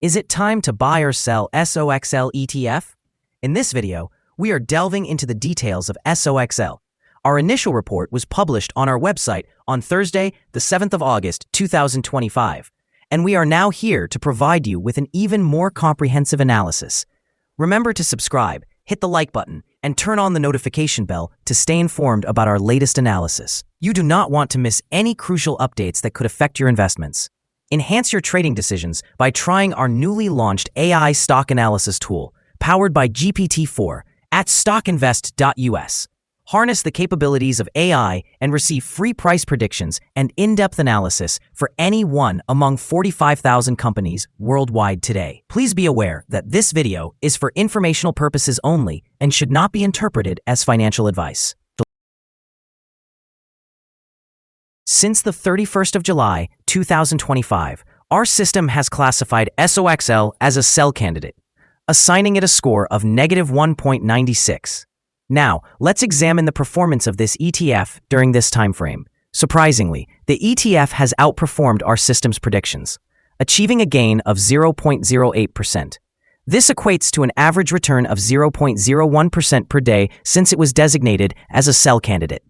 Is it time to buy or sell SOXL ETF? In this video, we are delving into the details of SOXL. Our initial report was published on our website on Thursday, the 7th of August, 2025, and we are now here to provide you with an even more comprehensive analysis. Remember to subscribe, hit the like button, and turn on the notification bell to stay informed about our latest analysis. You do not want to miss any crucial updates that could affect your investments. Enhance your trading decisions by trying our newly launched AI stock analysis tool, powered by GPT-4, at StockInvest.us. Harness the capabilities of AI and receive free price predictions and in-depth analysis for any one among 45,000 companies worldwide today. Please be aware that this video is for informational purposes only and should not be interpreted as financial advice. Since the 31st of July, 2025, our system has classified SOXL as a sell candidate, assigning it a score of -1.96. Now, let's examine the performance of this ETF during this time frame. Surprisingly, the ETF has outperformed our system's predictions, achieving a gain of 0.08%. This equates to an average return of 0.01% per day since it was designated as a sell candidate.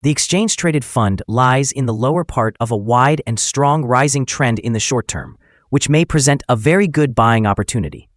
The exchange-traded fund lies in the lower part of a wide and strong rising trend in the short term, which may present a very good buying opportunity.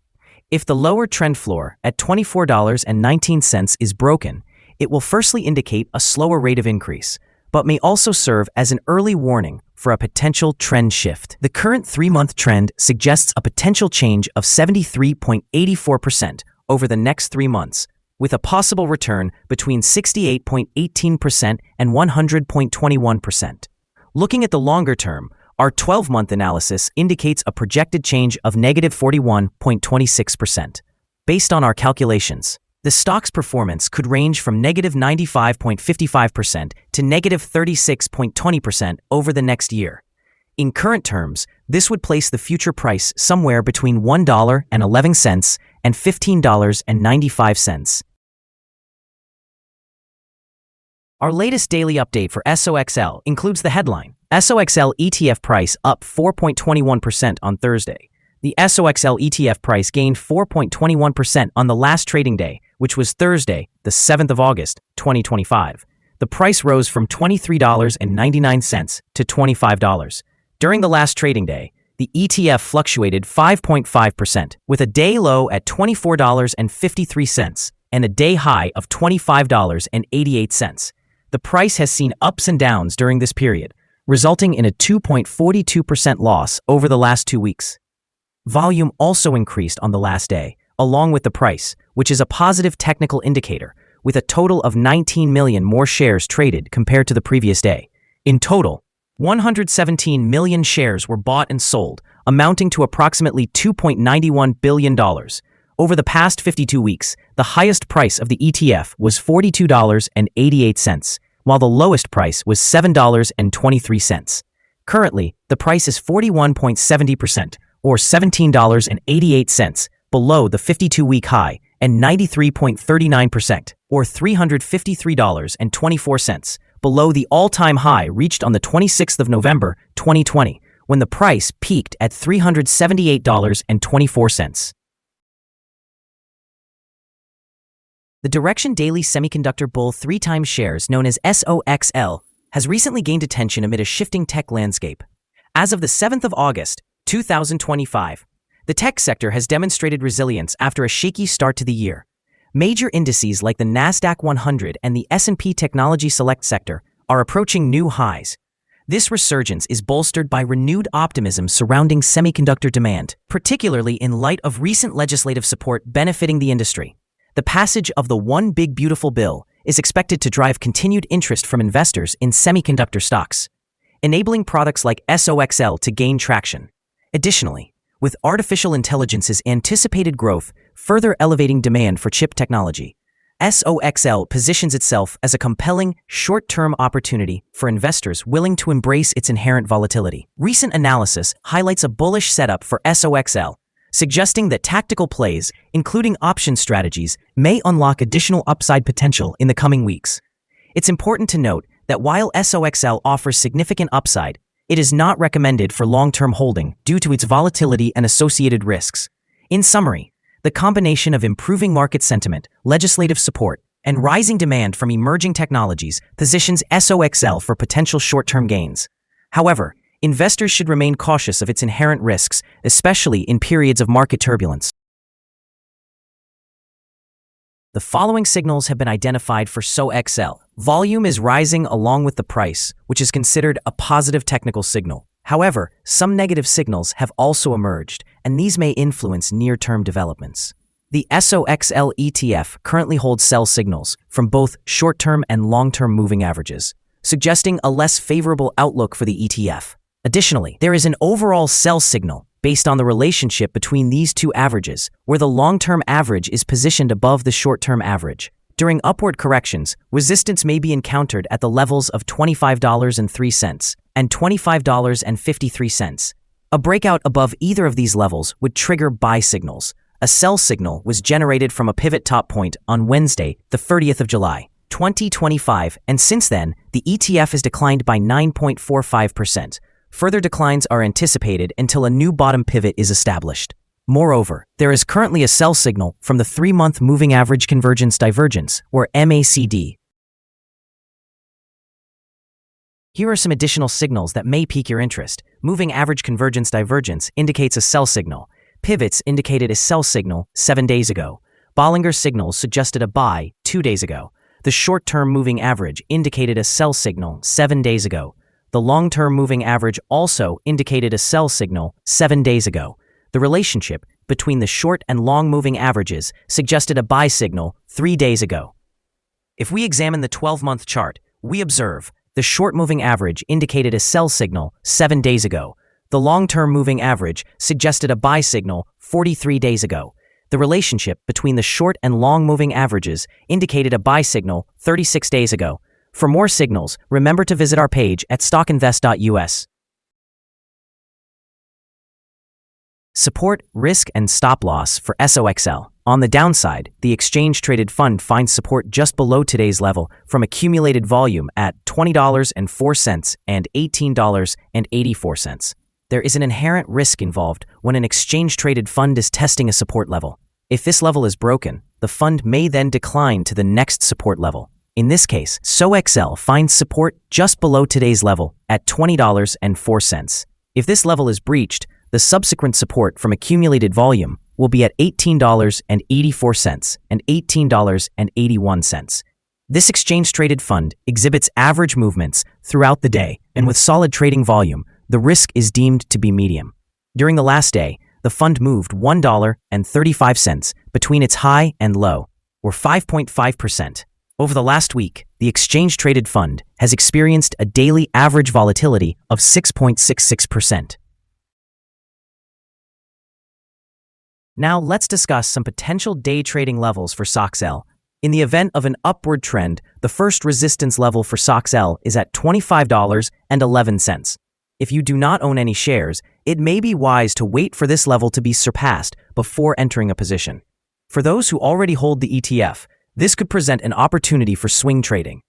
If the lower trend floor at $24.19 is broken, it will firstly indicate a slower rate of increase, but may also serve as an early warning for a potential trend shift. The current 3-month trend suggests a potential change of 73.84% over the next 3 months, with a possible return between 68.18% and 100.21%. Looking at the longer term, our 12-month analysis indicates a projected change of -41.26%. Based on our calculations, the stock's performance could range from -95.55% to -36.20% over the next year. In current terms, this would place the future price somewhere between $1.11 and $15.95. Our latest daily update for SOXL includes the headline: SOXL ETF price up 4.21% on Thursday. The SOXL ETF price gained 4.21% on the last trading day, which was Thursday, the 7th of August, 2025. The price rose from $23.99 to $25. During the last trading day, the ETF fluctuated 5.5%, with a day low at $24.53 and a day high of $25.88. The price has seen ups and downs during this period, resulting in a 2.42% loss over the last 2 weeks. Volume also increased on the last day, along with the price, which is a positive technical indicator, with a total of 19 million more shares traded compared to the previous day. In total, 117 million shares were bought and sold, amounting to approximately $2.91 billion. Over the past 52 weeks, the highest price of the ETF was $42.88, while the lowest price was $7.23. Currently, the price is 41.70%, or $17.88, below the 52-week high, and 93.39%, or $353.24, below the all-time high reached on the 26th of November, 2020, when the price peaked at $378.24. The Direction Daily Semiconductor Bull 3x shares, known as SOXL, has recently gained attention amid a shifting tech landscape. As of the 7th of August, 2025, the tech sector has demonstrated resilience after a shaky start to the year. Major indices like the Nasdaq 100 and the S&P Technology Select sector are approaching new highs. This resurgence is bolstered by renewed optimism surrounding semiconductor demand, particularly in light of recent legislative support benefiting the industry. The passage of the One Big Beautiful Bill is expected to drive continued interest from investors in semiconductor stocks, enabling products like SOXL to gain traction. Additionally, with artificial intelligence's anticipated growth further elevating demand for chip technology, SOXL positions itself as a compelling, short-term opportunity for investors willing to embrace its inherent volatility. Recent analysis highlights a bullish setup for SOXL, suggesting that tactical plays, including option strategies, may unlock additional upside potential in the coming weeks. It's important to note that while SOXL offers significant upside, it is not recommended for long-term holding due to its volatility and associated risks. In summary, the combination of improving market sentiment, legislative support, and rising demand from emerging technologies positions SOXL for potential short-term gains. However, investors should remain cautious of its inherent risks, especially in periods of market turbulence. The following signals have been identified for SOXL. Volume is rising along with the price, which is considered a positive technical signal. However, some negative signals have also emerged, and these may influence near-term developments. The SOXL ETF currently holds sell signals from both short-term and long-term moving averages, suggesting a less favorable outlook for the ETF. Additionally, there is an overall sell signal based on the relationship between these two averages, where the long-term average is positioned above the short-term average. During upward corrections, resistance may be encountered at the levels of $25.03 and $25.53. A breakout above either of these levels would trigger buy signals. A sell signal was generated from a pivot top point on Wednesday, the 30th of July, 2025, and since then, the ETF has declined by 9.45%. Further declines are anticipated until a new bottom pivot is established. Moreover, there is currently a sell signal from the 3-month Moving Average Convergence Divergence, or MACD. Here are some additional signals that may pique your interest. Moving Average Convergence Divergence indicates a sell signal. Pivots indicated a sell signal 7 days ago. Bollinger Signals suggested a buy 2 days ago. The short-term moving average indicated a sell signal 7 days ago. The long-term moving average also indicated a sell signal 7 days ago. The relationship between the short and long moving averages suggested a buy signal 3 days ago. If we examine the 12-month chart, we observe the short moving average indicated a sell signal 7 days ago. The long-term moving average suggested a buy signal 43 days ago. The relationship between the short and long moving averages indicated a buy signal 36 days ago. For more signals, remember to visit our page at StockInvest.us. Support, risk, and stop loss for SOXL. On the downside, the exchange-traded fund finds support just below today's level from accumulated volume at $20.04 and $18.84. There is an inherent risk involved when an exchange-traded fund is testing a support level. If this level is broken, the fund may then decline to the next support level. In this case, SOXL finds support just below today's level at $20.04. If this level is breached, the subsequent support from accumulated volume will be at $18.84 and $18.81. This exchange-traded fund exhibits average movements throughout the day, and with solid trading volume, the risk is deemed to be medium. During the last day, the fund moved $1.35 between its high and low, or 5.5%. Over the last week, the exchange-traded fund has experienced a daily average volatility of 6.66%. Now let's discuss some potential day trading levels for SOXL. In the event of an upward trend, the first resistance level for SOXL is at $25.11. If you do not own any shares, it may be wise to wait for this level to be surpassed before entering a position. For those who already hold the ETF, this could present an opportunity for swing trading.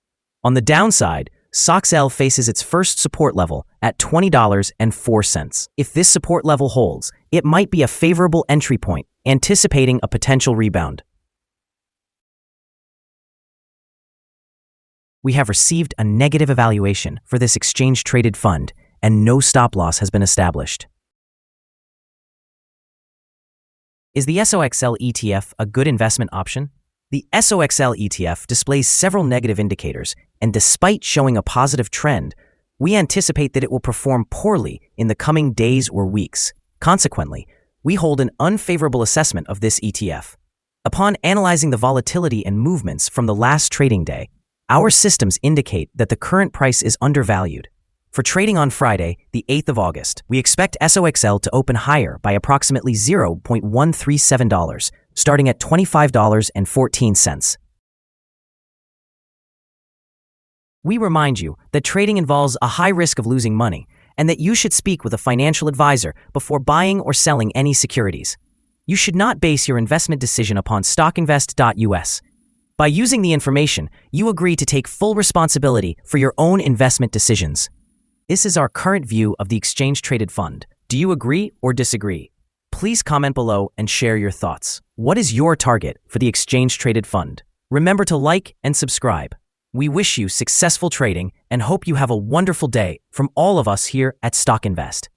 On the downside, SOXL faces its first support level at $20.04. If this support level holds, it might be a favorable entry point, anticipating a potential rebound. We have received a negative evaluation for this exchange-traded fund, and no stop loss has been established. Is the SOXL ETF a good investment option? The SOXL ETF displays several negative indicators, and despite showing a positive trend, we anticipate that it will perform poorly in the coming days or weeks. Consequently, we hold an unfavorable assessment of this ETF. Upon analyzing the volatility and movements from the last trading day, our systems indicate that the current price is undervalued. For trading on Friday, the 8th of August, we expect SOXL to open higher by approximately $0.137, starting at $25.14. We remind you that trading involves a high risk of losing money, and that you should speak with a financial advisor before buying or selling any securities. You should not base your investment decision upon StockInvest.us. By using the information, you agree to take full responsibility for your own investment decisions. This is our current view of the exchange-traded fund. Do you agree or disagree? Please comment below and share your thoughts. What is your target for the exchange-traded fund? Remember to like and subscribe. We wish you successful trading and hope you have a wonderful day from all of us here at StockInvest.